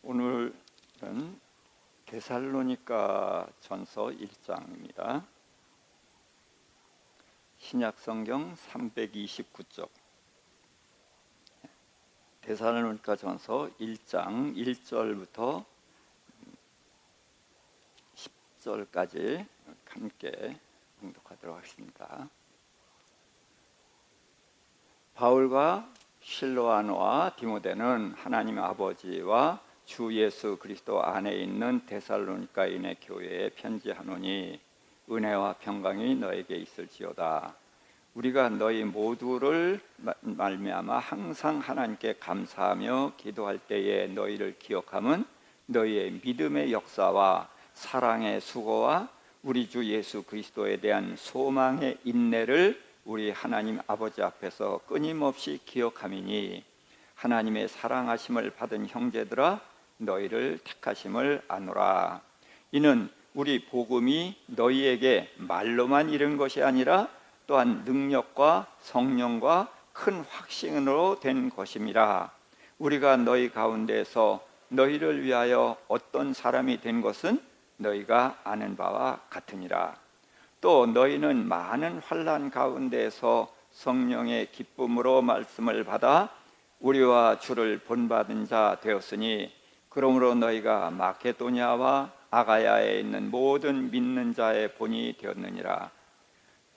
오늘은 데살로니가 전서 1장입니다. 신약성경 329쪽 데살로니가 전서 1장 1절부터 10절까지 함께 봉독하도록 하겠습니다. 바울과 실로아노와 디모데는 하나님 아버지와 주 예수 그리스도 안에 있는 데살로니가인의 교회에 편지하노니 은혜와 평강이 너에게 있을지어다. 우리가 너희 모두를 말미암아 항상 하나님께 감사하며 기도할 때에 너희를 기억함은 너희의 믿음의 역사와 사랑의 수고와 우리 주 예수 그리스도에 대한 소망의 인내를 우리 하나님 아버지 앞에서 끊임없이 기억함이니 하나님의 사랑하심을 받은 형제들아 너희를 택하심을 아노라. 이는 우리 복음이 너희에게 말로만 이른 것이 아니라 또한 능력과 성령과 큰 확신으로 된 것임이라. 우리가 너희 가운데서 너희를 위하여 어떤 사람이 된 것은 너희가 아는 바와 같으니라. 또 너희는 많은 환난 가운데서 성령의 기쁨으로 말씀을 받아 우리와 주를 본받은 자 되었으니 그러므로 너희가 마케도냐와 아가야에 있는 모든 믿는 자의 본이 되었느니라.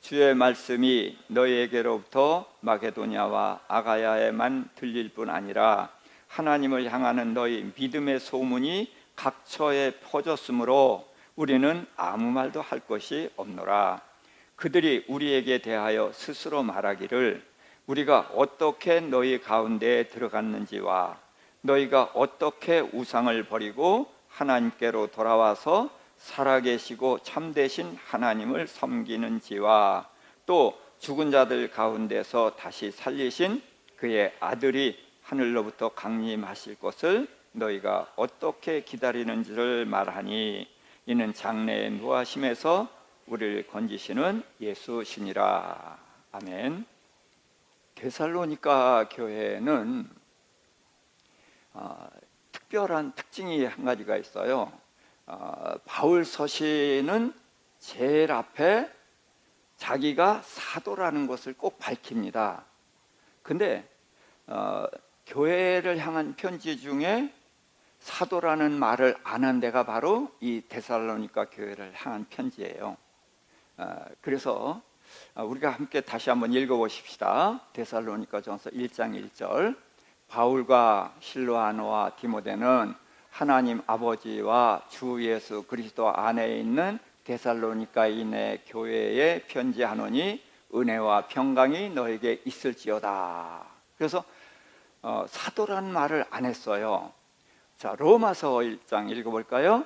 주의 말씀이 너희에게로부터 마케도냐와 아가야에만 들릴 뿐 아니라 하나님을 향하는 너희 믿음의 소문이 각처에 퍼졌으므로 우리는 아무 말도 할 것이 없노라. 그들이 우리에게 대하여 스스로 말하기를 우리가 어떻게 너희 가운데에 들어갔는지와 너희가 어떻게 우상을 버리고 하나님께로 돌아와서 살아계시고 참되신 하나님을 섬기는지와 또 죽은 자들 가운데서 다시 살리신 그의 아들이 하늘로부터 강림하실 것을 너희가 어떻게 기다리는지를 말하니 이는 장래의 무하심에서 우리를 건지시는 예수시니라. 아멘. 데살로니가 교회는 특별한 특징이 한 가지가 있어요. 바울 서신은 제일 앞에 자기가 사도라는 것을 꼭 밝힙니다. 근데 교회를 향한 편지 중에 사도라는 말을 안 한 데가 바로 이 데살로니가 교회를 향한 편지예요. 그래서 우리가 함께 다시 한번 읽어보십시다. 데살로니가 전서 1장 1절 바울과 실로아노와 디모데는 하나님 아버지와 주 예수 그리스도 안에 있는 데살로니가인의 교회에 편지하노니 은혜와 평강이 너에게 있을지어다. 그래서 사도라는 말을 안 했어요. 자, 로마서 1장 읽어볼까요?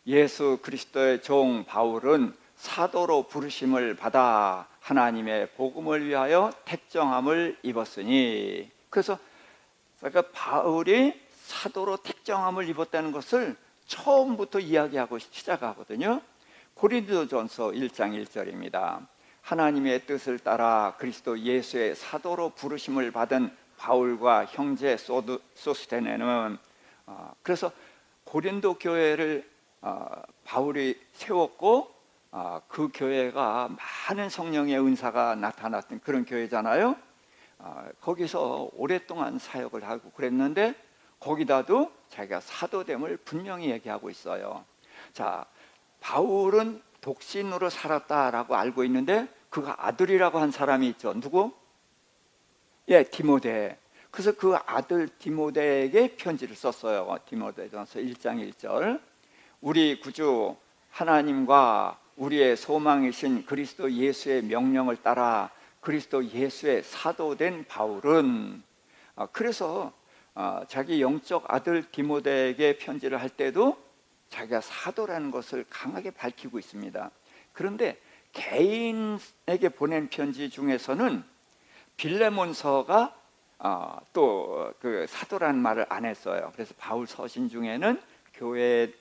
예수 그리스도의 종 바울은 사도로 부르심을 받아 하나님의 복음을 위하여 택정함을 입었으니. 그래서 바울이 사도로 택정함을 입었다는 것을 처음부터 이야기하고 시작하거든요. 고린도전서 1장 1절입니다. 하나님의 뜻을 따라 그리스도 예수의 사도로 부르심을 받은 바울과 형제 소스테네는 그래서 고린도 교회를 바울이 세웠고 그 교회가 많은 성령의 은사가 나타났던 그런 교회잖아요. 거기서 오랫동안 사역을 하고 그랬는데 거기다도 자기가 사도됨을 분명히 얘기하고 있어요. 자, 바울은 독신으로 살았다라고 알고 있는데 그가 아들이라고 한 사람이 있죠. 누구? 예, 디모데. 그래서 그 아들 디모데에게 편지를 썼어요. 디모데전서 1장 1절 우리 구주 하나님과 우리의 소망이신 그리스도 예수의 명령을 따라 그리스도 예수의 사도된 바울은 그래서 자기 영적 아들 디모데에게 편지를 할 때도 자기가 사도라는 것을 강하게 밝히고 있습니다. 그런데 개인에게 보낸 편지 중에서는 빌레몬서가 또 그 사도라는 말을 안 했어요. 그래서 바울 서신 중에는 교회는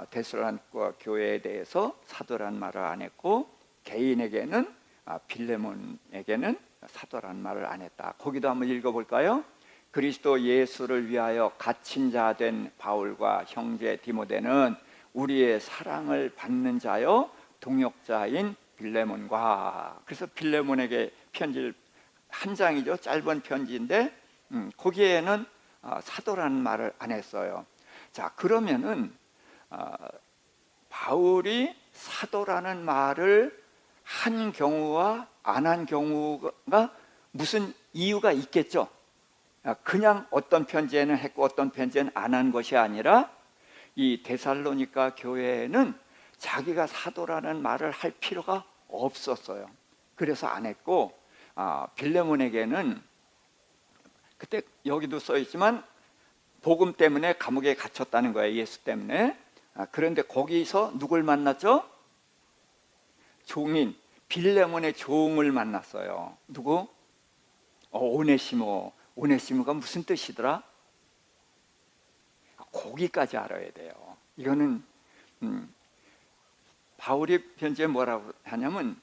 데살로니가 교회에 대해서 사도라는 말을 안 했고 개인에게는 빌레몬에게는 사도라는 말을 안 했다. 거기도 한번 읽어볼까요? 그리스도 예수를 위하여 갇힌 자 된 바울과 형제 디모데는 우리의 사랑을 받는 자요 동역자인 빌레몬과, 그래서 빌레몬에게 편지를 한 장이죠. 짧은 편지인데 거기에는 사도라는 말을 안 했어요. 자, 그러면은 바울이 사도라는 말을 한 경우와 안 한 경우가 무슨 이유가 있겠죠. 그냥 어떤 편지에는 했고 어떤 편지에는 안 한 것이 아니라 이 데살로니가 교회에는 자기가 사도라는 말을 할 필요가 없었어요. 그래서 안 했고, 빌레몬에게는 그때 여기도 써 있지만 복음 때문에 감옥에 갇혔다는 거예요. 예수 때문에. 그런데 거기서 누굴 만났죠? 종인 빌레몬의 종을 만났어요. 누구? 오네시모. 오네시모가 무슨 뜻이더라? 거기까지 알아야 돼요. 이거는 바울이 편지에 뭐라고 하냐면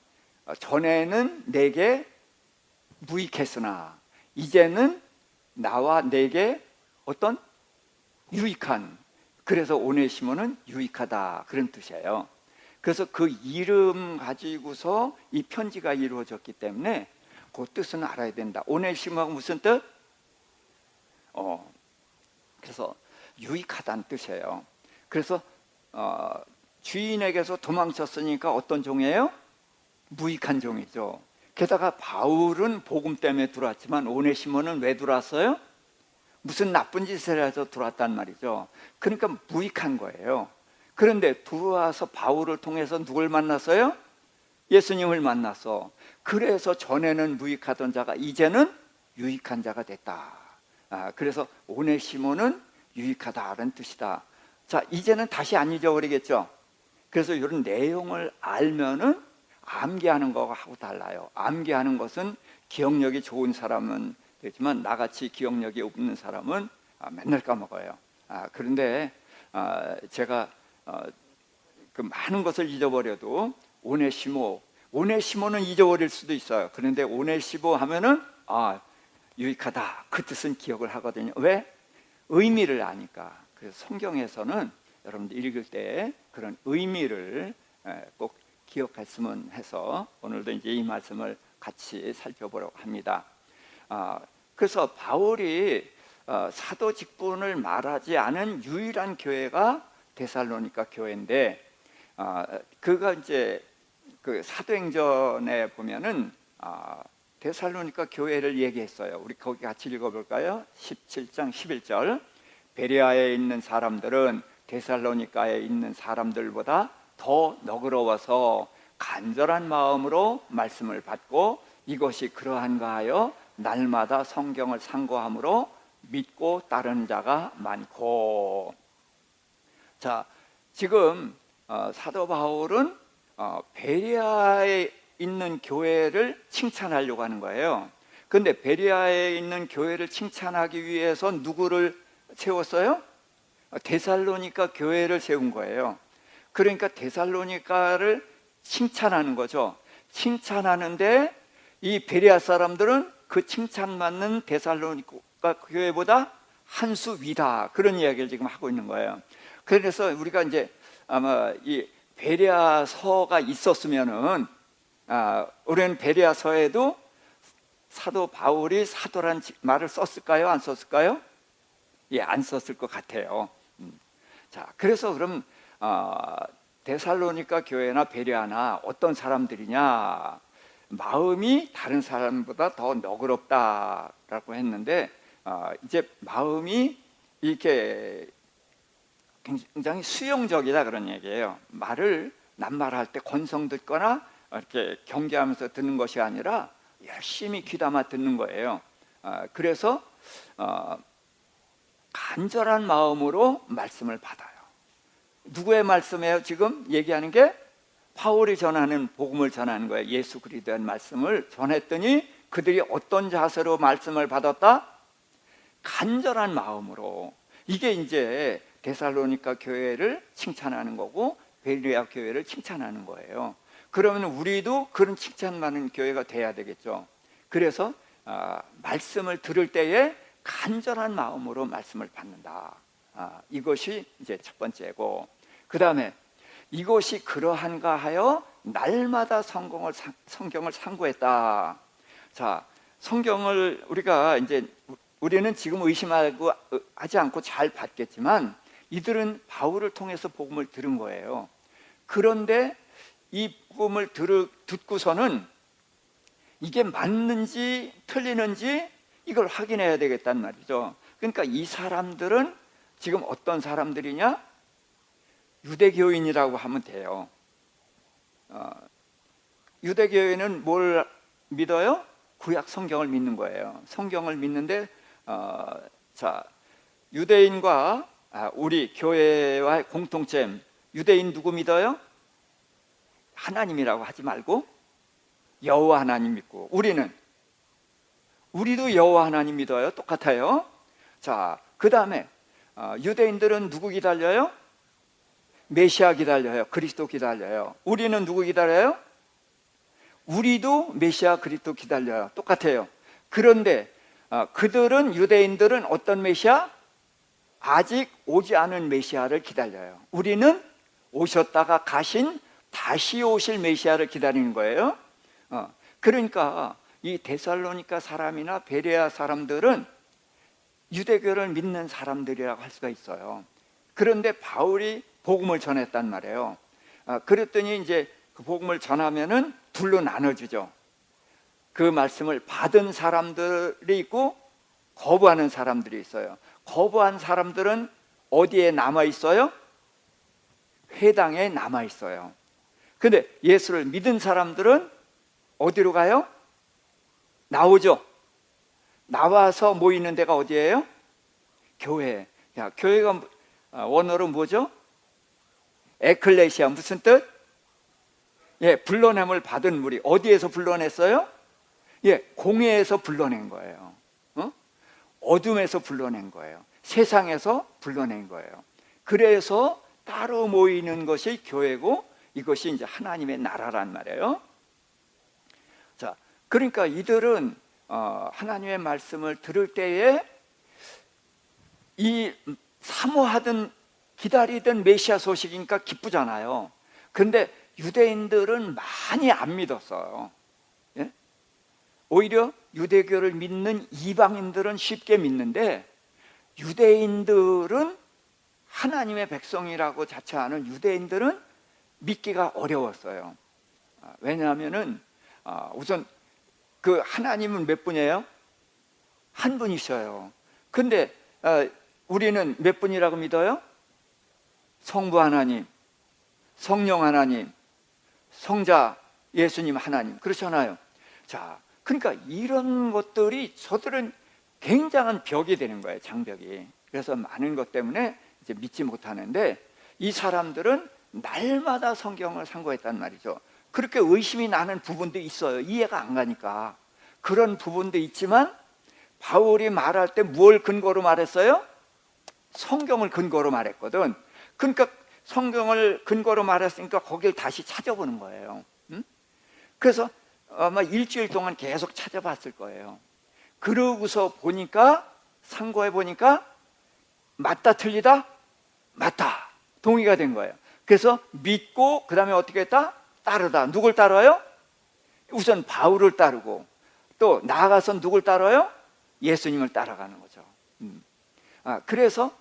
전에는 내게 무익했으나 이제는 나와 내게 어떤 유익한, 그래서 오네시모는 유익하다, 그런 뜻이에요. 그래서 그 이름 가지고서 이 편지가 이루어졌기 때문에 그 뜻은 알아야 된다. 오네시모가 무슨 뜻? 그래서 유익하다는 뜻이에요. 그래서 주인에게서 도망쳤으니까 어떤 종이에요? 무익한 종이죠. 게다가 바울은 복음 때문에 들어왔지만 오네시모는 왜 들어왔어요? 무슨 나쁜 짓을 해서 들어왔단 말이죠. 그러니까 무익한 거예요. 그런데 들어와서 바울을 통해서 누굴 만났어요? 예수님을 만났어. 그래서 전에는 무익하던 자가 이제는 유익한 자가 됐다. 그래서 오네시모는 유익하다라는 뜻이다. 자, 이제는 다시 안 잊어버리겠죠. 그래서 이런 내용을 알면은 암기하는 거하고 달라요. 암기하는 것은 기억력이 좋은 사람은 되지만 나같이 기억력이 없는 사람은 맨날 까먹어요. 그런데 제가 그 많은 것을 잊어버려도 오네시모는 잊어버릴 수도 있어요. 그런데 오네시모 하면은 유익하다, 그 뜻은 기억을 하거든요. 왜? 의미를 아니까. 그래서 성경에서는 여러분들 읽을 때 그런 의미를 꼭 기억했으면 해서 오늘도 이제 이 말씀을 같이 살펴보려고 합니다. 그래서 바울이 사도 직분을 말하지 않은 유일한 교회가 데살로니가 교회인데, 그가 이제 그 사도행전에 보면은 데살로니가 교회를 얘기했어요. 우리 거기 같이 읽어볼까요? 17장 11절. 베레아에 있는 사람들은 데살로니가에 있는 사람들보다 더 너그러워서 간절한 마음으로 말씀을 받고 이것이 그러한가 하여 날마다 성경을 상고함으로 믿고 따르는 자가 많고. 자, 지금 사도 바울은 베레아에 있는 교회를 칭찬하려고 하는 거예요. 그런데 베레아에 있는 교회를 칭찬하기 위해서 누구를 세웠어요? 데살로니가 교회를 세운 거예요. 그러니까 데살로니가를 칭찬하는 거죠. 칭찬하는데 이 베레아 사람들은 그 칭찬받는 데살로니가 교회보다 한 수 위다, 그런 이야기를 지금 하고 있는 거예요. 그래서 우리가 이제 아마 이 베레아서가 있었으면은 우리는 베레아서에도 사도 바울이 사도란 말을 썼을까요? 안 썼을까요? 예, 안 썼을 것 같아요. 자, 그래서 그럼 데살로니가 교회나 베레아나 어떤 사람들이냐? 마음이 다른 사람보다 더 너그럽다라고 했는데 이제 마음이 이렇게 굉장히 수용적이다, 그런 얘기예요. 말을 낱말할 때 건성 듣거나 이렇게 경계하면서 듣는 것이 아니라 열심히 귀담아 듣는 거예요. 그래서 간절한 마음으로 말씀을 받아요. 누구의 말씀이에요? 지금 얘기하는 게 바울이 전하는 복음을 전하는 거예요. 예수 그리스도의 말씀을 전했더니 그들이 어떤 자세로 말씀을 받았다? 간절한 마음으로. 이게 이제 데살로니가 교회를 칭찬하는 거고 베레아 교회를 칭찬하는 거예요. 그러면 우리도 그런 칭찬받는 교회가 돼야 되겠죠. 그래서 말씀을 들을 때에 간절한 마음으로 말씀을 받는다. 이것이 이제 첫 번째고, 그 다음에 이것이 그러한가 하여 날마다 성경을 상고했다. 자, 성경을 우리는 지금 의심하고 하지 않고 잘 봤겠지만 이들은 바울을 통해서 복음을 들은 거예요. 그런데 이 복음을 듣고서는 이게 맞는지 틀리는지 이걸 확인해야 되겠단 말이죠. 그러니까 이 사람들은 지금 어떤 사람들이냐? 유대교인이라고 하면 돼요. 유대교인은 뭘 믿어요? 구약 성경을 믿는 거예요. 성경을 믿는데 유대인과 우리 교회와의 공통점, 유대인 누구 믿어요? 하나님이라고 하지 말고 여호와 하나님 믿고, 우리도 여호와 하나님 믿어요. 똑같아요. 자, 그 다음에 유대인들은 누구 기다려요? 메시아 기다려요. 그리스도 기다려요. 우리는 누구 기다려요? 우리도 메시아 그리스도 기다려요. 똑같아요. 그런데 유대인들은 어떤 메시아? 아직 오지 않은 메시아를 기다려요. 우리는 오셨다가 가신 다시 오실 메시아를 기다리는 거예요. 그러니까 이 데살로니가 사람이나 베레아 사람들은 유대교를 믿는 사람들이라고 할 수가 있어요. 그런데 바울이 복음을 전했단 말이에요. 그랬더니 이제 그 복음을 전하면은 둘로 나눠주죠. 그 말씀을 받은 사람들이 있고 거부하는 사람들이 있어요. 거부한 사람들은 어디에 남아 있어요? 회당에 남아 있어요. 근데 예수를 믿은 사람들은 어디로 가요? 나오죠. 나와서 모이는 데가 어디예요? 교회. 교회가 원어로 뭐죠? 에클레시아. 무슨 뜻? 불러냄을 받은 무리. 어디에서 불러냈어요? 공회에서 불러낸 거예요. 어둠에서 불러낸 거예요. 세상에서 불러낸 거예요. 그래서 따로 모이는 것이 교회고, 이것이 이제 하나님의 나라란 말이에요. 자, 그러니까 이들은 하나님의 말씀을 들을 때에 이 사모하던 기다리던 메시아 소식이니까 기쁘잖아요. 근데 유대인들은 많이 안 믿었어요. 오히려 유대교를 믿는 이방인들은 쉽게 믿는데, 유대인들은 하나님의 백성이라고 자처하는 유대인들은 믿기가 어려웠어요. 왜냐하면은 우선 그 하나님은 몇 분이에요? 한 분이셔요. 근데 우리는 몇 분이라고 믿어요? 성부 하나님, 성령 하나님, 성자 예수님 하나님, 그렇잖아요. 자, 그러니까 이런 것들이 저들은 굉장한 벽이 되는 거예요. 장벽이. 그래서 많은 것 때문에 이제 믿지 못하는데, 이 사람들은 날마다 성경을 상고했단 말이죠. 그렇게 의심이 나는 부분도 있어요. 이해가 안 가니까. 그런 부분도 있지만 바울이 말할 때 뭘 근거로 말했어요? 성경을 근거로 말했거든. 그러니까 성경을 근거로 말했으니까 거길 다시 찾아보는 거예요. 그래서 아마 일주일 동안 계속 찾아봤을 거예요. 그러고서 보니까, 상고해 보니까 맞다 틀리다? 맞다. 동의가 된 거예요. 그래서 믿고, 그 다음에 어떻게 했다? 따르다. 누굴 따라요? 우선 바울을 따르고, 또 나아가서 누굴 따라요? 예수님을 따라가는 거죠. 그래서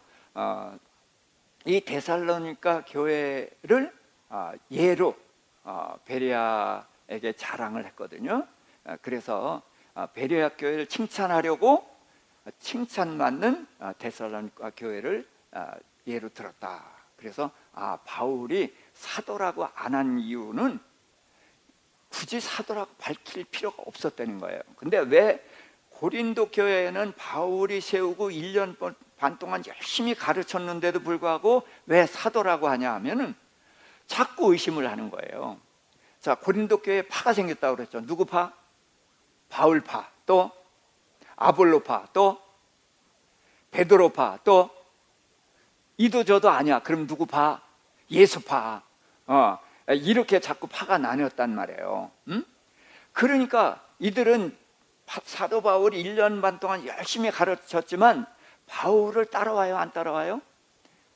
이 데살로니가 교회를 예로 베레아에게 자랑을 했거든요. 그래서 베레아 교회를 칭찬하려고 칭찬받는 데살로니가 교회를 예로 들었다. 그래서 바울이 사도라고 안 한 이유는 굳이 사도라고 밝힐 필요가 없었다는 거예요. 근데 왜 고린도 교회에는 바울이 세우고 1년 반 동안 열심히 가르쳤는데도 불구하고 왜 사도라고 하냐 하면은 자꾸 의심을 하는 거예요. 자, 고린도 교회에 파가 생겼다고 그랬죠. 누구 파? 바울 파, 또 아볼로 파, 또 베드로 파, 또 이도 저도 아니야. 그럼 누구 파? 예수 파. 이렇게 자꾸 파가 나뉘었단 말이에요. 그러니까 이들은 사도 바울이 1년 반 동안 열심히 가르쳤지만 바울을 따라와요, 안 따라와요?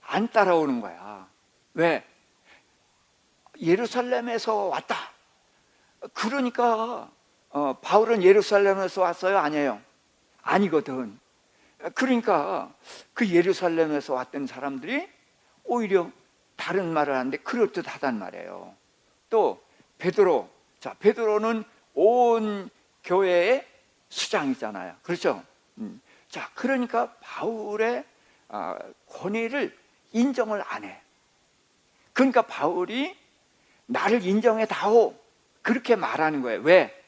안 따라오는 거야. 왜? 예루살렘에서 왔다. 그러니까 바울은 예루살렘에서 왔어요? 아니에요? 아니거든. 그러니까 그 예루살렘에서 왔던 사람들이 오히려 다른 말을 하는데 그럴듯하단 말이에요. 또 베드로, 자, 베드로는 온 교회의 수장이잖아요. 그렇죠? 자, 그러니까 바울의 권위를 인정을 안 해. 그러니까 바울이 나를 인정해 다오, 그렇게 말하는 거예요. 왜?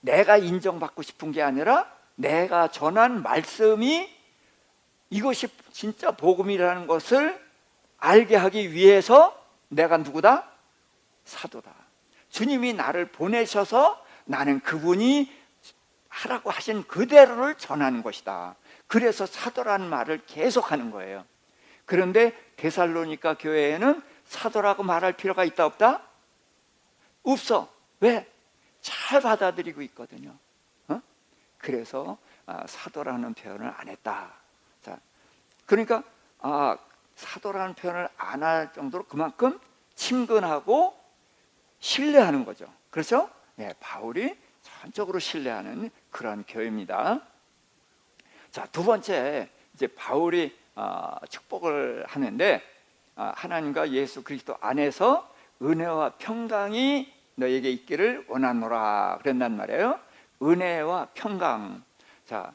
내가 인정받고 싶은 게 아니라 내가 전한 말씀이 이것이 진짜 복음이라는 것을 알게 하기 위해서 내가 누구다? 사도다. 주님이 나를 보내셔서 나는 그분이 하라고 하신 그대로를 전하는 것이다. 그래서 사도라는 말을 계속하는 거예요. 그런데 데살로니가 교회에는 사도라고 말할 필요가 있다 없다? 없어. 왜? 잘 받아들이고 있거든요. 그래서 사도라는 표현을 안 했다. 자, 그러니까 사도라는 표현을 안 할 정도로 그만큼 친근하고 신뢰하는 거죠. 그렇죠? 네, 바울이 전적으로 신뢰하는 그런 교회입니다. 자, 두 번째, 이제 바울이 축복을 하는데 하나님과 예수 그리스도 안에서 은혜와 평강이 너에게 있기를 원하노라 그랬단 말이에요. 은혜와 평강. 자,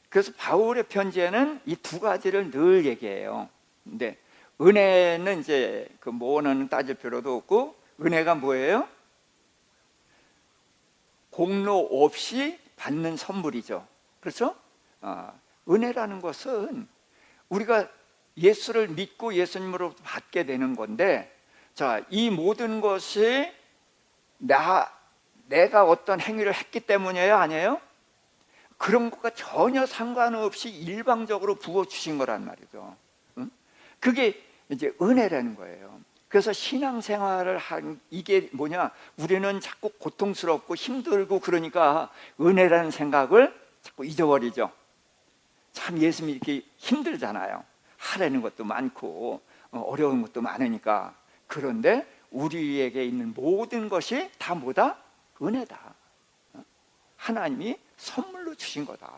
그래서 바울의 편지에는 이 두 가지를 늘 얘기해요. 근데 은혜는 이제 그 뭐는 따질 필요도 없고, 은혜가 뭐예요? 공로 없이 받는 선물이죠. 그렇죠? 은혜라는 것은 우리가 예수를 믿고 예수님으로부터 받게 되는 건데, 자, 이 모든 것이 내가 어떤 행위를 했기 때문이에요? 아니에요? 그런 것과 전혀 상관없이 일방적으로 부어주신 거란 말이죠. 그게 이제 은혜라는 거예요. 그래서 신앙생활을 한 이게 뭐냐, 우리는 자꾸 고통스럽고 힘들고 그러니까 은혜라는 생각을 자꾸 잊어버리죠. 참 예수 믿기 힘들잖아요. 하라는 것도 많고 어려운 것도 많으니까. 그런데 우리에게 있는 모든 것이 다 뭐다? 은혜다. 하나님이 선물로 주신 거다.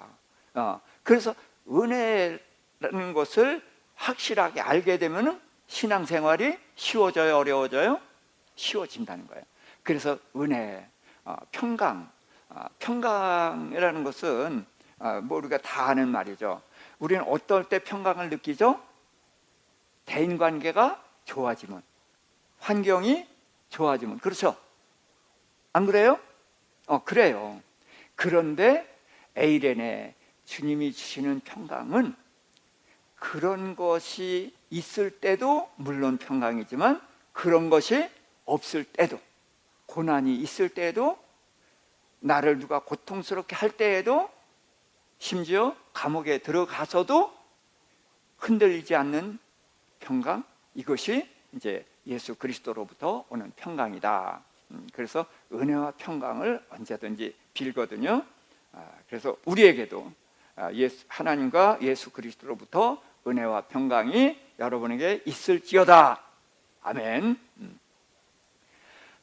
그래서 은혜라는 것을 확실하게 알게 되면 신앙생활이 쉬워져요, 어려워져요? 쉬워진다는 거예요. 그래서 은혜, 평강, 평강이라는 것은 뭐 우리가 다 아는 말이죠. 우리는 어떨 때 평강을 느끼죠? 대인관계가 좋아지면, 환경이 좋아지면. 그렇죠? 안 그래요? 그래요. 그런데 에이레네, 주님이 주시는 평강은 그런 것이 있을 때도 물론 평강이지만, 그런 것이 없을 때도, 고난이 있을 때에도, 나를 누가 고통스럽게 할 때에도, 심지어 감옥에 들어가서도 흔들리지 않는 평강, 이것이 이제 예수 그리스도로부터 오는 평강이다. 그래서 은혜와 평강을 언제든지 빌거든요. 그래서 우리에게도 하나님과 예수 그리스도로부터 은혜와 평강이 여러분에게 있을지어다. 아멘.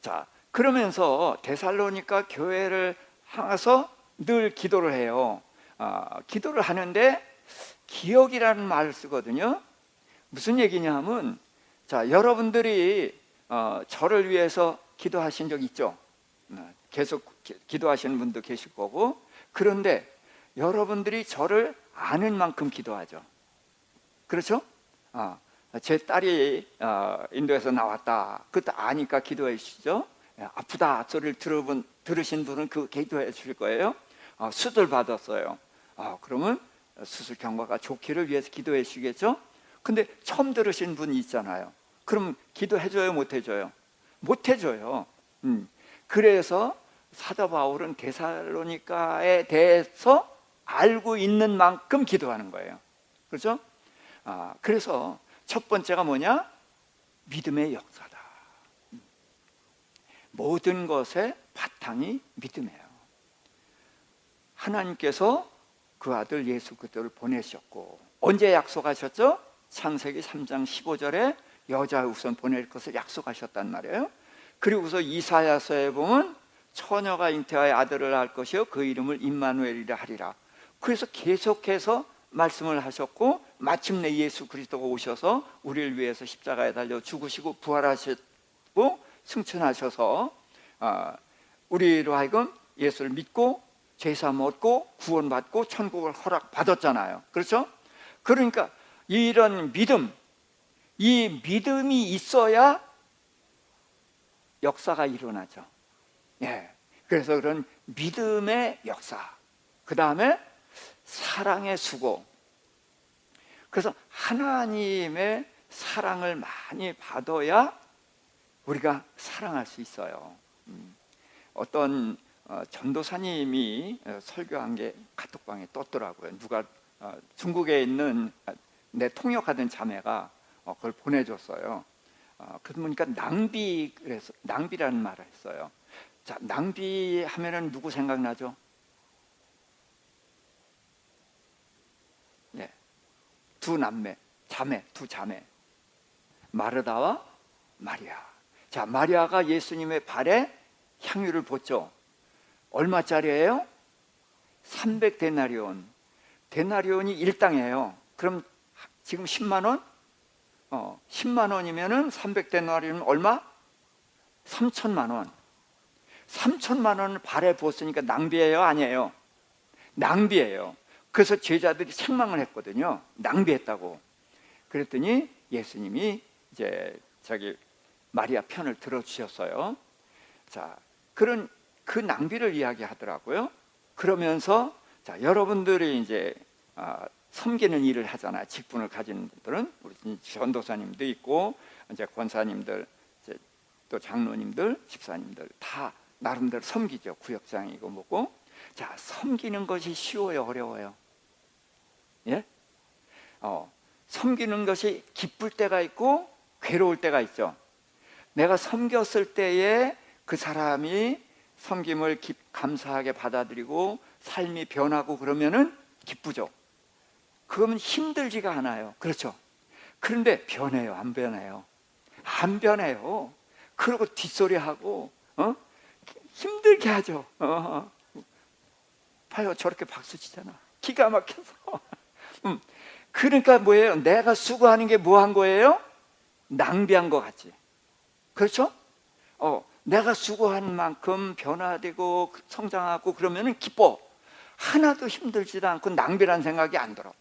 자, 그러면서 데살로니가 교회를 향해서 늘 기도를 해요. 기도를 하는데 기억이라는 말을 쓰거든요. 무슨 얘기냐면, 자, 여러분들이 저를 위해서 기도하신 적 있죠? 계속 기도하시는 분도 계실 거고, 그런데 여러분들이 저를 아는 만큼 기도하죠. 그렇죠? 제 딸이 인도에서 나왔다, 그것도 아니까 기도해 주시죠. 아프다 소리를 들으신 분은 그 기도해 주실 거예요. 수술 받았어요. 그러면 수술 경과가 좋기를 위해서 기도해 주시겠죠. 근데 처음 들으신 분이 있잖아요. 그럼 기도해 줘요, 못 해줘요? 못 해줘요. 그래서 사도 바울은 데살로니가에 대해서 알고 있는 만큼 기도하는 거예요. 그렇죠? 그래서 첫 번째가 뭐냐? 믿음의 역사다. 모든 것의 바탕이 믿음이에요. 하나님께서 그 아들 예수 그리스도를 보내셨고, 언제 약속하셨죠? 창세기 3장 15절에 여자 우선 보낼 것을 약속하셨단 말이에요. 그리고서 이사야서에 보면 처녀가 잉태하여 아들을 낳을 것이요 그 이름을 임마누엘이라 하리라. 그래서 계속해서 말씀을 하셨고, 마침내 예수 그리스도가 오셔서 우리를 위해서 십자가에 달려 죽으시고 부활하셨고 승천하셔서 우리로 하여금 예수를 믿고 죄사함 얻고 구원받고 천국을 허락받았잖아요. 그렇죠? 그러니까 이런 믿음, 이 믿음이 있어야 역사가 일어나죠. 예. 그래서 그런 믿음의 역사, 그 다음에 사랑의 수고. 그래서 하나님의 사랑을 많이 받아야 우리가 사랑할 수 있어요. 어떤 전도사님이 설교한 게 카톡방에 떴더라고요. 누가 중국에 있는 내 통역하던 자매가 그걸 보내줬어요. 그러니까 그래서 낭비라는 말을 했어요. 자, 낭비하면은 누구 생각나죠? 네, 두 자매, 마르다와 마리아. 자, 마리아가 예수님의 발에 향유를 붓죠. 얼마짜리예요? 300데나리온. 데나리온이 일당이에요. 그럼 지금 10만 원? 10만 원이면은 300데나리온 얼마? 3천만 원. 3천만 원을 발에 부었으니까 낭비예요, 아니에요? 낭비예요. 그래서 제자들이 책망을 했거든요. 낭비했다고. 그랬더니 예수님이 이제 자기 마리아 편을 들어주셨어요. 자, 그 낭비를 이야기하더라고요. 그러면서 자, 여러분들이 이제 섬기는 일을 하잖아요. 직분을 가진 분들은 우리 전도사님도 있고 이제 권사님들, 이제 또 장로님들, 집사님들 다 나름대로 섬기죠. 구역장이고 뭐고. 자, 섬기는 것이 쉬워요, 어려워요? 예? 섬기는 것이 기쁠 때가 있고 괴로울 때가 있죠. 내가 섬겼을 때에 그 사람이 섬김을 감사하게 받아들이고 삶이 변하고 그러면은 기쁘죠. 그러면 힘들지가 않아요. 그렇죠? 그런데 변해요, 안 변해요? 안 변해요. 그러고 뒷소리하고 힘들게 하죠. 봐요, 저렇게 박수 치잖아. 기가 막혀서. 그러니까 뭐예요? 내가 수고하는 게 뭐 한 거예요? 낭비한 것 같지. 그렇죠? 내가 수고한 만큼 변화되고 성장하고 그러면은 기뻐. 하나도 힘들지도 않고 낭비란 생각이 안 들어.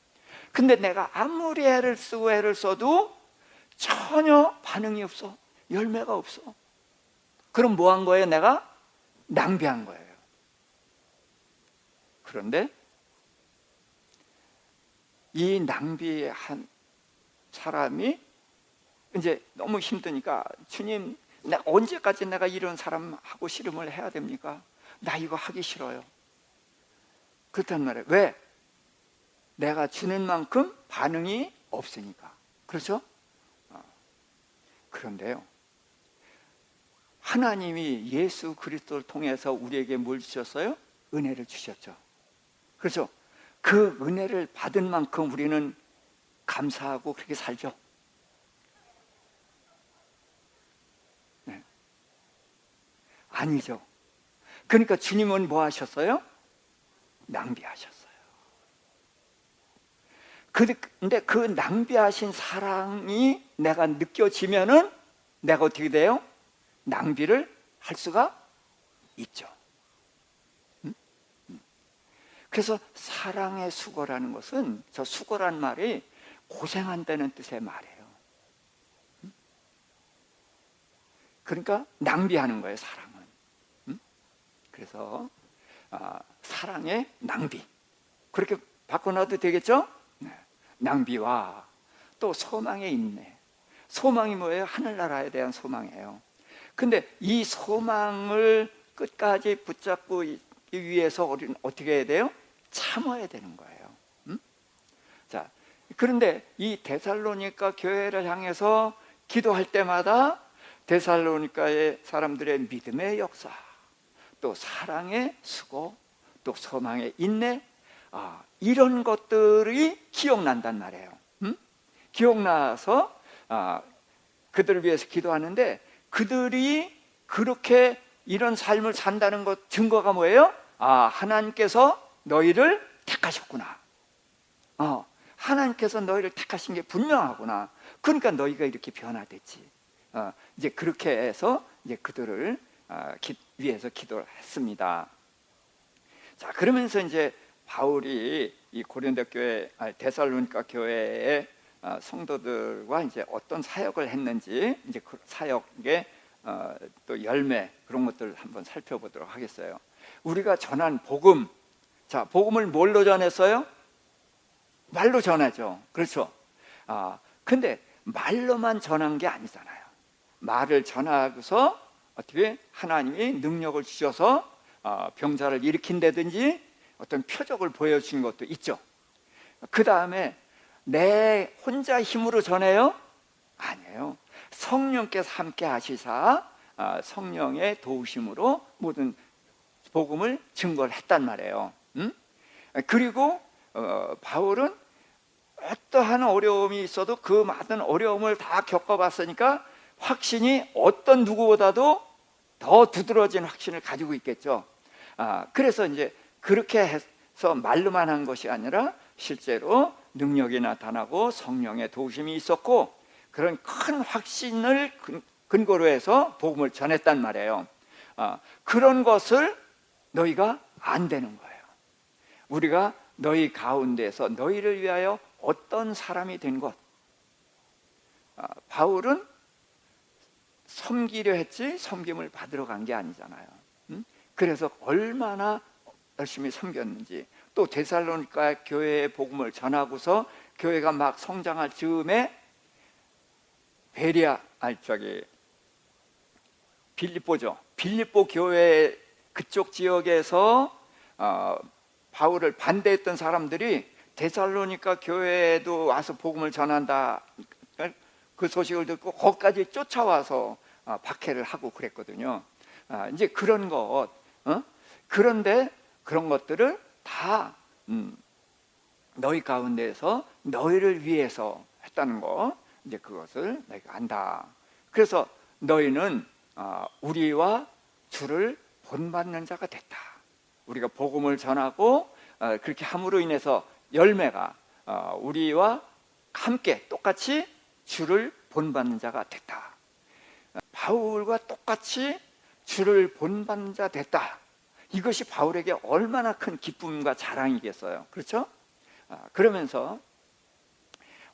근데 내가 아무리 애를 쓰고 애를 써도 전혀 반응이 없어. 열매가 없어. 그럼 뭐 한 거예요? 내가 낭비한 거예요. 그런데 이 낭비한 사람이 이제 너무 힘드니까, 주님, 언제까지 내가 이런 사람하고 씨름을 해야 됩니까? 나 이거 하기 싫어요. 그렇단 말이에요. 왜? 내가 주는 만큼 반응이 없으니까. 그렇죠? 그런데요, 하나님이 예수 그리스도를 통해서 우리에게 뭘 주셨어요? 은혜를 주셨죠. 그렇죠? 그 은혜를 받은 만큼 우리는 감사하고 그렇게 살죠. 네. 아니죠. 그러니까 주님은 뭐 하셨어요? 낭비하셨어요. 근데 그 낭비하신 사랑이 내가 느껴지면은 내가 어떻게 돼요? 낭비를 할 수가 있죠. 그래서 사랑의 수고라는 것은, 저 수고란 말이 고생한다는 뜻의 말이에요. 그러니까 낭비하는 거예요, 사랑은. 그래서 사랑의 낭비, 그렇게 바꿔놔도 되겠죠? 네. 낭비와 또 소망의 인내. 소망이 뭐예요? 하늘나라에 대한 소망이에요. 근데 이 소망을 끝까지 붙잡고 위해서 우리는 어떻게 해야 돼요? 참아야 되는 거예요. 자, 그런데 이 데살로니가 교회를 향해서 기도할 때마다 데살로니가의 사람들의 믿음의 역사, 또 사랑의 수고, 또 소망의 인내, 이런 것들이 기억난단 말이에요. 기억나서 그들을 위해서 기도하는데, 그들이 그렇게 이런 삶을 산다는 것 증거가 뭐예요? 하나님께서 너희를 택하셨구나. 하나님께서 너희를 택하신 게 분명하구나. 그러니까 너희가 이렇게 변화됐지. 이제 그렇게 해서 이제 그들을 위해서 기도를 했습니다. 자, 그러면서 이제 바울이 이 고린도 교회, 데살로니가 교회의 성도들과 이제 어떤 사역을 했는지, 이제 그 사역의 또 열매, 그런 것들을 한번 살펴보도록 하겠어요. 우리가 전한 복음, 자, 복음을 뭘로 전했어요? 말로 전하죠. 그렇죠. 근데 말로만 전한 게 아니잖아요. 말을 전하고서 어떻게 하나님이 능력을 주셔서 병자를 일으킨다든지 어떤 표적을 보여주신 것도 있죠. 그 다음에 내 혼자 힘으로 전해요? 아니에요. 성령께서 함께 하시사 성령의 도우심으로 모든 복음을 증거를 했단 말이에요. 그리고 바울은 어떠한 어려움이 있어도 그 많은 어려움을 다 겪어봤으니까 확신이 어떤 누구보다도 더 두드러진 확신을 가지고 있겠죠. 그래서 이제 그렇게 해서 말로만 한 것이 아니라 실제로 능력이 나타나고 성령의 도우심이 있었고, 그런 큰 확신을 근거로 해서 복음을 전했단 말이에요. 그런 것을 너희가 안 되는 거예요. 우리가 너희 가운데서 너희를 위하여 어떤 사람이 된 것. 바울은 섬기려 했지 섬김을 받으러 간 게 아니잖아요. 그래서 얼마나 열심히 섬겼는지, 또 데살로니가 교회의 복음을 전하고서 교회가 막 성장할 즈음에 빌립보죠. 빌립보 교회 그쪽 지역에서 바울을 반대했던 사람들이 데살로니가 교회에도 와서 복음을 전한다, 그 소식을 듣고 거기까지 쫓아와서 박해를 하고 그랬거든요. 이제 그런 것, 그런데 그런 것들을 다 너희 가운데에서 너희를 위해서 했다는 거, 이제 그것을 내가 안다. 그래서 너희는 우리와 주를 본받는 자가 됐다. 우리가 복음을 전하고 그렇게 함으로 인해서 열매가 우리와 함께 똑같이 주를 본받는 자가 됐다. 바울과 똑같이 주를 본받는 자 됐다. 이것이 바울에게 얼마나 큰 기쁨과 자랑이겠어요. 그렇죠? 그러면서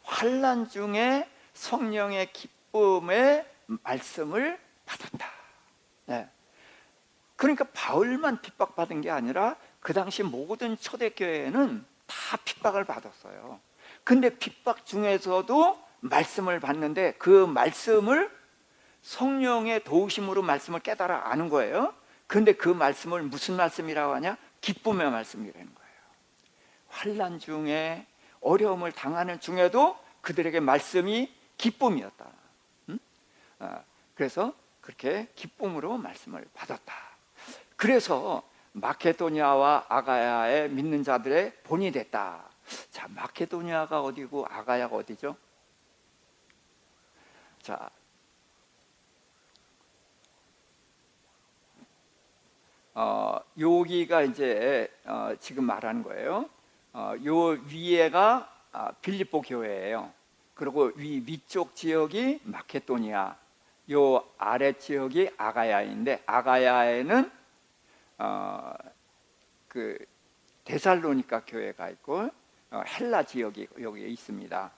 환난 중에 성령의 기쁨의 말씀을 받았다. 네. 그러니까 바울만 핍박받은 게 아니라 그 당시 모든 초대교회는 다 핍박을 받았어요. 근데 핍박 중에서도 말씀을 받는데 그 말씀을 성령의 도우심으로 말씀을 깨달아 아는 거예요. 근데 그 말씀을 무슨 말씀이라고 하냐? 기쁨의 말씀이라는 거예요. 환난 중에 어려움을 당하는 중에도 그들에게 말씀이 기쁨이었다. 그래서 그렇게 기쁨으로 말씀을 받았다. 그래서 마케도니아와 아가야의 믿는 자들의 본이 됐다. 자, 마케도니아가 어디고 아가야가 어디죠? 자, 여기가 이제 지금 말하는 거예요. 요 위에가 빌립보 교회예요. 그리고 위쪽 지역이 마케도니아, 요 아래 지역이 아가야인데, 아가야에는 그 데살로니가 교회가 있고 헬라 지역이 여기에 있습니다.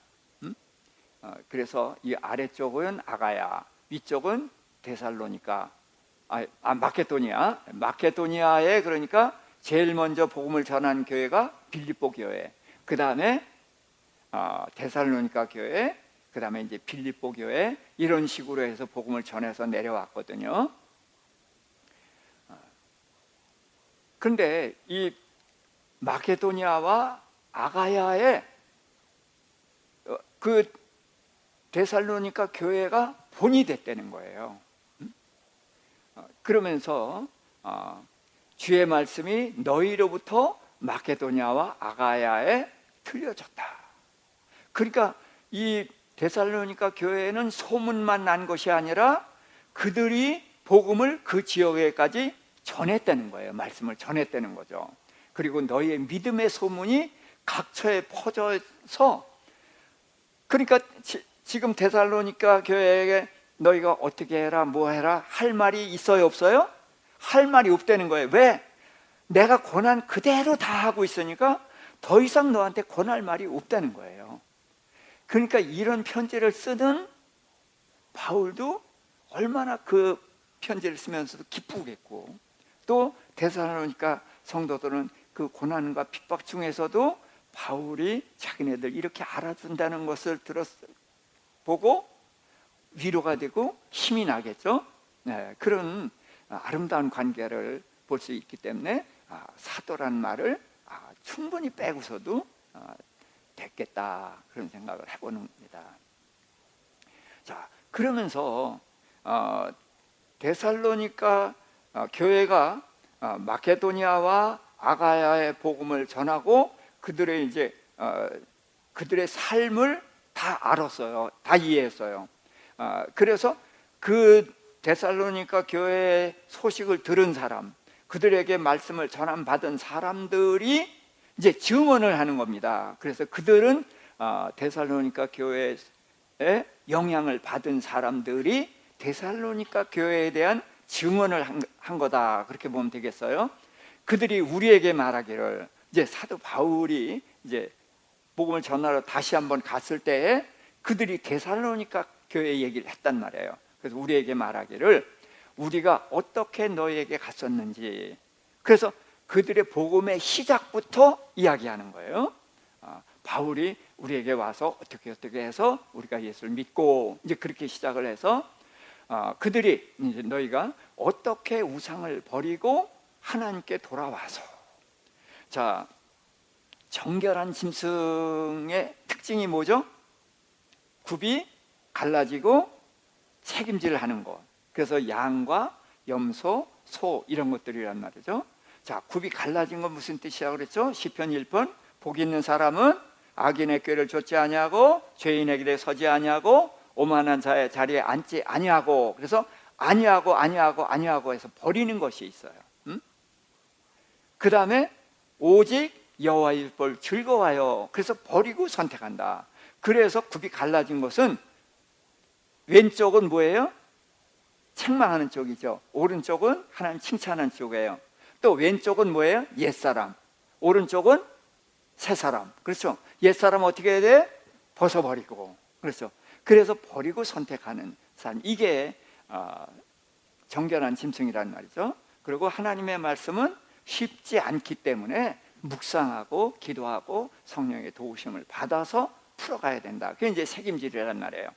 그래서 이 아래쪽은 아가야, 위쪽은 데살로니가, 마케도니아에 그러니까 제일 먼저 복음을 전한 교회가 빌립보 교회, 그 다음에 데살로니가 교회, 그 다음에 이제 빌립보 교회, 이런 식으로 해서 복음을 전해서 내려왔거든요. 그런데 이 마케도니아와 아가야에 그 데살로니가 교회가 본이 됐다는 거예요. 그러면서 주의 말씀이 너희로부터 마게도냐와 아가야에 들려졌다. 그러니까 이 데살로니가 교회에는 소문만 난 것이 아니라 그들이 복음을 그 지역에까지 전했다는 거예요. 말씀을 전했다는 거죠. 그리고 너희의 믿음의 소문이 각처에 퍼져서, 그러니까 지금 데살로니가 교회에 너희가 어떻게 해라 뭐 해라 할 말이 있어요 없어요? 할 말이 없다는 거예요. 왜? 내가 권한 그대로 다 하고 있으니까 더 이상 너한테 권할 말이 없다는 거예요. 그러니까 이런 편지를 쓰는 바울도 얼마나 그 편지를 쓰면서도 기쁘겠고, 또 데살로니가 성도들은 그 고난과 핍박 중에서도 바울이 자기네들 이렇게 알아준다는 것을 보고 위로가 되고 힘이 나겠죠. 네, 그런 아름다운 관계를 볼 수 있기 때문에 사도란 말을 충분히 빼고서도 됐겠다, 그런 생각을 해보는 겁니다. 자, 그러면서 데살로니가 교회가 마케도니아와 아가야의 복음을 전하고 그들의 이제 그들의 삶을 다 알았어요. 다 이해했어요. 그래서 그 데살로니가 교회의 소식을 들은 사람, 그들에게 말씀을 전함받은 사람들이 이제 증언을 하는 겁니다. 그래서 그들은 데살로니가 교회에 영향을 받은 사람들이 데살로니가 교회에 대한 증언을 한 거다, 그렇게 보면 되겠어요. 그들이 우리에게 말하기를, 이제 사도 바울이 이제 복음을 전하러 다시 한번 갔을 때에 그들이 데살로니가 교회 얘기를 했단 말이에요. 그래서 우리에게 말하기를 우리가 어떻게 너희에게 갔었는지, 그래서 그들의 복음의 시작부터 이야기하는 거예요. 바울이 우리에게 와서 어떻게 해서 우리가 예수를 믿고, 이제 그렇게 시작을 해서 그들이 이제 너희가 어떻게 우상을 버리고 하나님께 돌아와서, 자, 정결한 짐승의 특징이 뭐죠? 굽이 갈라지고 책임질 하는 것. 그래서 양과 염소, 소 이런 것들이란 말이죠. 자, 굽이 갈라진 건 무슨 뜻이라고 그랬죠? 시편 1편, 복 있는 사람은 악인의 꾀를 좇지 아니하고 죄인의 길에 서지 아니하고 오만한 자의 자리에 앉지 아니하고, 그래서 아니하고 해서 버리는 것이 있어요. 그 다음에 오직 여호와의 율법을 즐거워하여, 그래서 버리고 선택한다. 그래서 굽이 갈라진 것은 왼쪽은 뭐예요? 책망하는 쪽이죠. 오른쪽은 하나님 칭찬하는 쪽이에요. 또 왼쪽은 뭐예요? 옛사람, 오른쪽은 새사람. 그렇죠? 옛사람 어떻게 해야 돼? 벗어버리고. 그렇죠? 그래서 버리고 선택하는 사람, 이게 정결한 짐승이란 말이죠. 그리고 하나님의 말씀은 쉽지 않기 때문에 묵상하고 기도하고 성령의 도우심을 받아서 풀어가야 된다. 그게 이제 책임질이란 말이에요.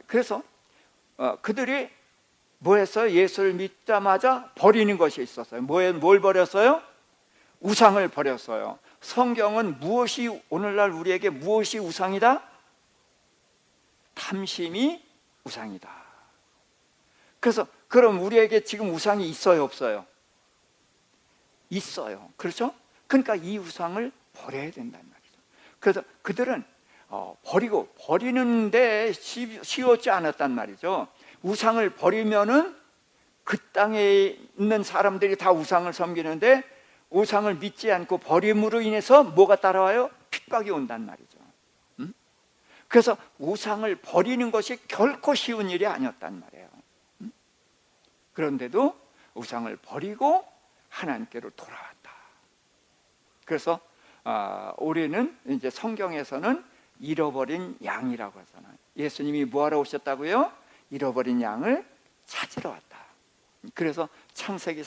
그래서 그들이 뭐 했어요? 예수를 믿자마자 버리는 것이 있었어요. 뭘 버렸어요? 우상을 버렸어요. 성경은 무엇이, 오늘날 우리에게 무엇이 우상이다? 탐심이 우상이다. 그래서 그럼 우리에게 지금 우상이 있어요 없어요? 있어요. 그렇죠? 그러니까 이 우상을 버려야 된다는 말이죠. 그래서 그들은 버리는데 쉬웠지 않았단 말이죠. 우상을 버리면은 그 땅에 있는 사람들이 다 우상을 섬기는데, 우상을 믿지 않고 버림으로 인해서 뭐가 따라와요? 핍박이 온단 말이죠. 그래서 우상을 버리는 것이 결코 쉬운 일이 아니었단 말이에요. 그런데도 우상을 버리고 하나님께로 돌아왔다. 그래서 우리는 이제 성경에서는 잃어버린 양이라고 하잖아요. 예수님이 뭐하러 오셨다고요? 잃어버린 양을 찾으러 왔다. 그래서 창세기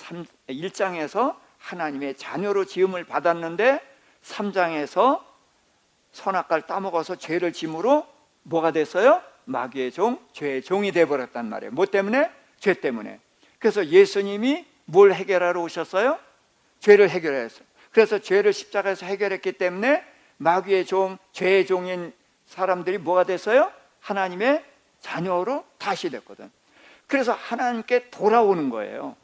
1장에서 하나님의 자녀로 지음을 받았는데 3장에서 선악과를 따먹어서 죄를 짐으로 뭐가 됐어요? 마귀의 종, 죄의 종이 되어버렸단 말이에요. 뭐 때문에? 죄 때문에. 그래서 예수님이 뭘 해결하러 오셨어요? 죄를 해결했어요. 그래서 죄를 십자가에서 해결했기 때문에 마귀의 종, 죄의 종인 사람들이 뭐가 됐어요? 하나님의 자녀로 다시 됐거든. 그래서 하나님께 돌아오는 거예요.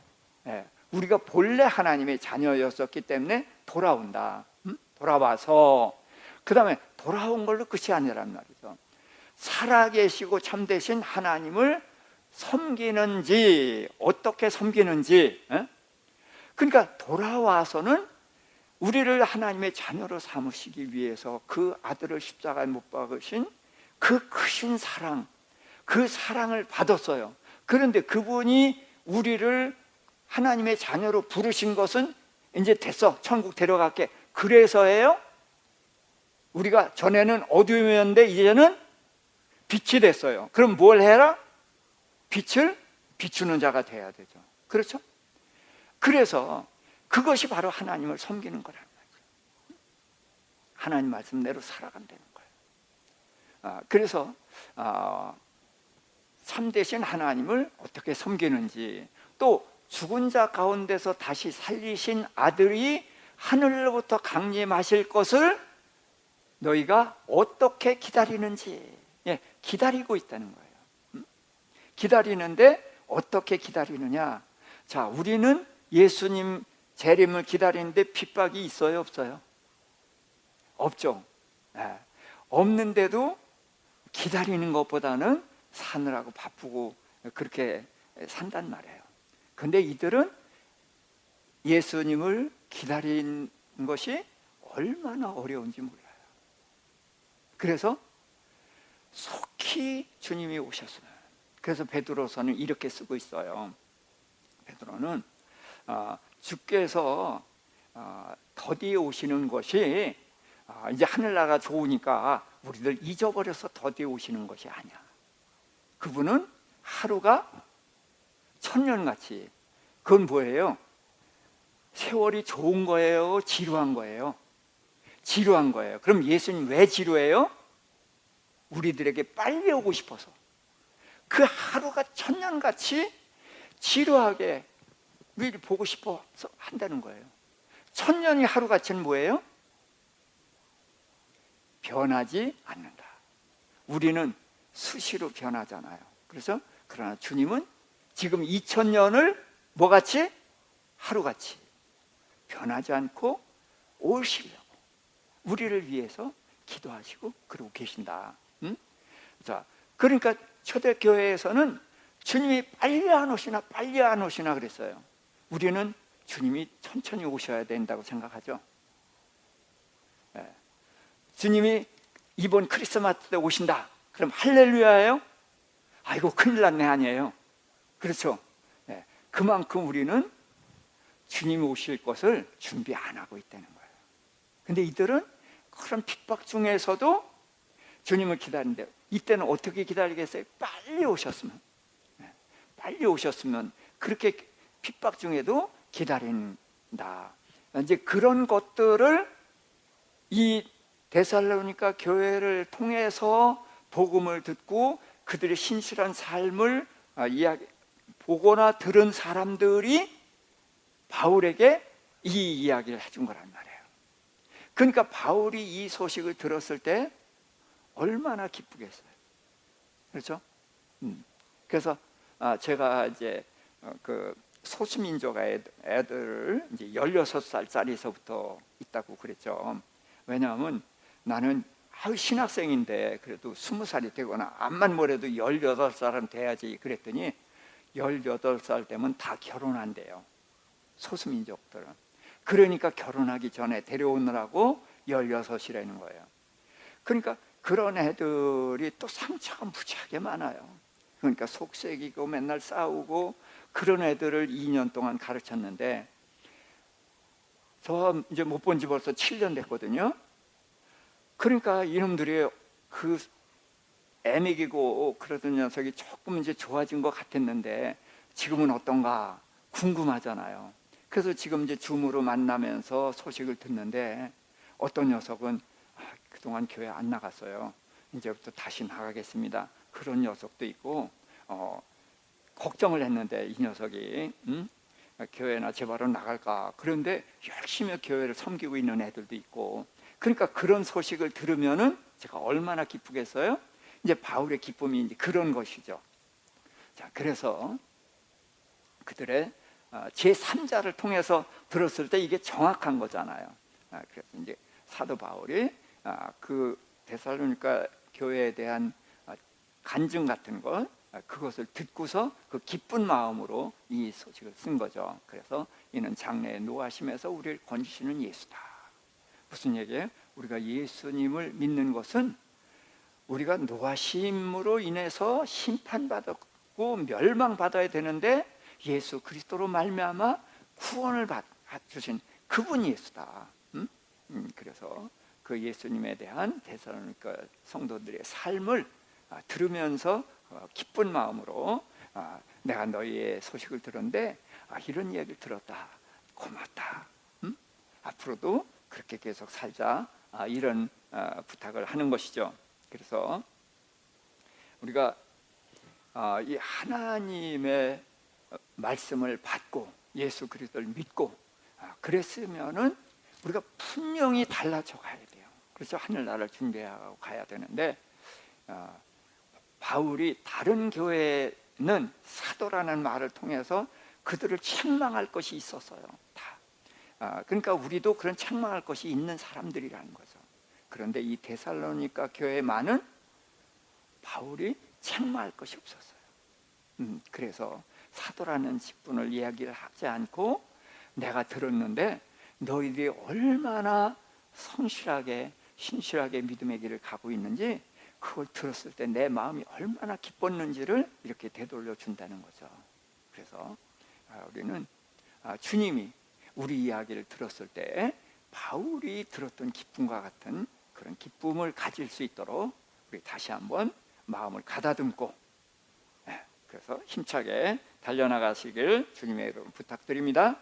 네. 우리가 본래 하나님의 자녀였었기 때문에 돌아온다. 돌아와서 그 다음에 돌아온 걸로 끝이 아니란 말이죠. 살아계시고 참되신 하나님을 섬기는지 어떻게 섬기는지. 그러니까 돌아와서는 우리를 하나님의 자녀로 삼으시기 위해서 그 아들을 십자가에 못 박으신 그 크신 사랑, 그 사랑을 받았어요. 그런데 그분이 우리를 하나님의 자녀로 부르신 것은 이제 됐어, 천국 데려갈게, 그래서예요? 우리가 전에는 어두움이었는데 이제는 빛이 됐어요. 그럼 뭘 해라? 빛을 비추는 자가 돼야 되죠. 그렇죠? 그래서 그것이 바로 하나님을 섬기는 거라는 거죠. 하나님 말씀대로 살아간다는 거예요. 그래서 참되신 하나님을 어떻게 섬기는지, 또 죽은 자 가운데서 다시 살리신 아들이 하늘로부터 강림하실 것을 너희가 어떻게 기다리는지. 기다리고 있다는 거예요. 기다리는데 어떻게 기다리느냐? 자, 우리는 예수님 재림을 기다리는데 핍박이 있어요, 없어요? 없죠. 없는데도 기다리는 것보다는 사느라고 바쁘고 그렇게 산단 말이에요. 근데 이들은 예수님을 기다린 것이 얼마나 어려운지 몰라요. 그래서 속히 주님이 오셨으면. 그래서 베드로서는 이렇게 쓰고 있어요. 베드로는 주께서 더디에 오시는 것이 이제 하늘나라 좋으니까 우리들 잊어버려서 더디에 오시는 것이 아니야. 그분은 하루가 천년같이. 그건 뭐예요? 세월이 좋은 거예요? 지루한 거예요? 지루한 거예요. 그럼 예수님 왜 지루해요? 우리들에게 빨리 오고 싶어서. 그 하루가 천년같이 지루하게 우리를 보고 싶어서 한다는 거예요. 천년이 하루같이는 뭐예요? 변하지 않는다. 우리는 수시로 변하잖아요. 그래서 그러나 주님은 지금 2000년을 뭐같이? 하루같이 변하지 않고 오시려고 우리를 위해서 기도하시고 그러고 계신다. 자, 그러니까 초대교회에서는 주님이 빨리 안 오시나 그랬어요. 우리는 주님이 천천히 오셔야 된다고 생각하죠. 주님이 이번 크리스마스 때 오신다. 그럼 할렐루야예요? 아이고 큰일 났네 아니에요. 그렇죠. 그만큼 우리는 주님이 오실 것을 준비 안 하고 있다는 거예요. 근데 이들은 그런 핍박 중에서도 주님을 기다리는데, 이때는 어떻게 기다리겠어요? 빨리 오셨으면. 빨리 오셨으면. 그렇게 핍박 중에도 기다린다. 이제 그런 것들을 이 데살로니가 교회를 통해서 복음을 듣고 그들의 신실한 삶을 보거나 들은 사람들이 바울에게 이 이야기를 해준 거란 말이에요. 그러니까 바울이 이 소식을 들었을 때 얼마나 기쁘겠어요. 그렇죠? 그래서 제가 이제 그 소수민족 애들 이제 16살짜리서부터 있다고 그랬죠. 왜냐하면 나는 신학생인데 그래도 20살이 되거나 암만 뭐래도 18살은 돼야지 그랬더니 18살 되면 다 결혼한대요. 소수민족들은. 그러니까 결혼하기 전에 데려오느라고 16이라는 거예요. 그러니까 그런 애들이 또 상처가 무지하게 많아요. 그러니까 속색이고 맨날 싸우고 그런 애들을 2년 동안 가르쳤는데, 저 이제 못 본 지 벌써 7년 됐거든요. 그러니까 이놈들이 그 애먹이고 그러던 녀석이 조금 이제 좋아진 것 같았는데 지금은 어떤가 궁금하잖아요. 그래서 지금 이제 줌으로 만나면서 소식을 듣는데 어떤 녀석은 그동안 교회 안 나갔어요. 이제부터 다시 나가겠습니다. 그런 녀석도 있고, 걱정을 했는데 이 녀석이 교회나 제발로 나갈까. 그런데 열심히 교회를 섬기고 있는 애들도 있고. 그러니까 그런 소식을 들으면은 제가 얼마나 기쁘겠어요? 이제 바울의 기쁨이 이제 그런 것이죠. 자, 그래서 그들의 제3자를 통해서 들었을 때 이게 정확한 거잖아요. 그래서 이제 사도 바울이 그 데살로니가 교회에 대한 간증 같은 것, 그것을 듣고서 그 기쁜 마음으로 이 소식을 쓴 거죠. 그래서 이는 장래에 노하심에서 우리를 건지시는 예수다. 무슨 얘기예요? 우리가 예수님을 믿는 것은 우리가 노하심으로 인해서 심판받았고 멸망받아야 되는데 예수 그리스도로 말미암아 구원을 주신 그분이 예수다. 그래서 그 예수님에 대한 데살로니가 성도들의 삶을 들으면서 기쁜 마음으로 내가 너희의 소식을 들었는데 이런 이야기를 들었다. 고맙다. 앞으로도 그렇게 계속 살자. 이런 부탁을 하는 것이죠. 그래서 우리가 이 하나님의 말씀을 받고 예수 그리스도를 믿고 그랬으면은 우리가 분명히 달라져 가야 돼요. 그래서 하늘나라를 준비하고 가야 되는데 바울이 다른 교회는 사도라는 말을 통해서 그들을 책망할 것이 있었어요. 다. 그러니까 우리도 그런 책망할 것이 있는 사람들이라는 거죠. 그런데 이 데살로니가 교회만은 바울이 책망할 것이 없었어요. 그래서 사도라는 직분을 이야기를 하지 않고 내가 들었는데 너희들이 얼마나 성실하게 신실하게 믿음의 길을 가고 있는지 그걸 들었을 때 내 마음이 얼마나 기뻤는지를 이렇게 되돌려 준다는 거죠. 그래서 우리는 주님이 우리 이야기를 들었을 때 바울이 들었던 기쁨과 같은 그런 기쁨을 가질 수 있도록 우리 다시 한번 마음을 가다듬고 그래서 힘차게 달려나가시길 주님의 이름으로 부탁드립니다.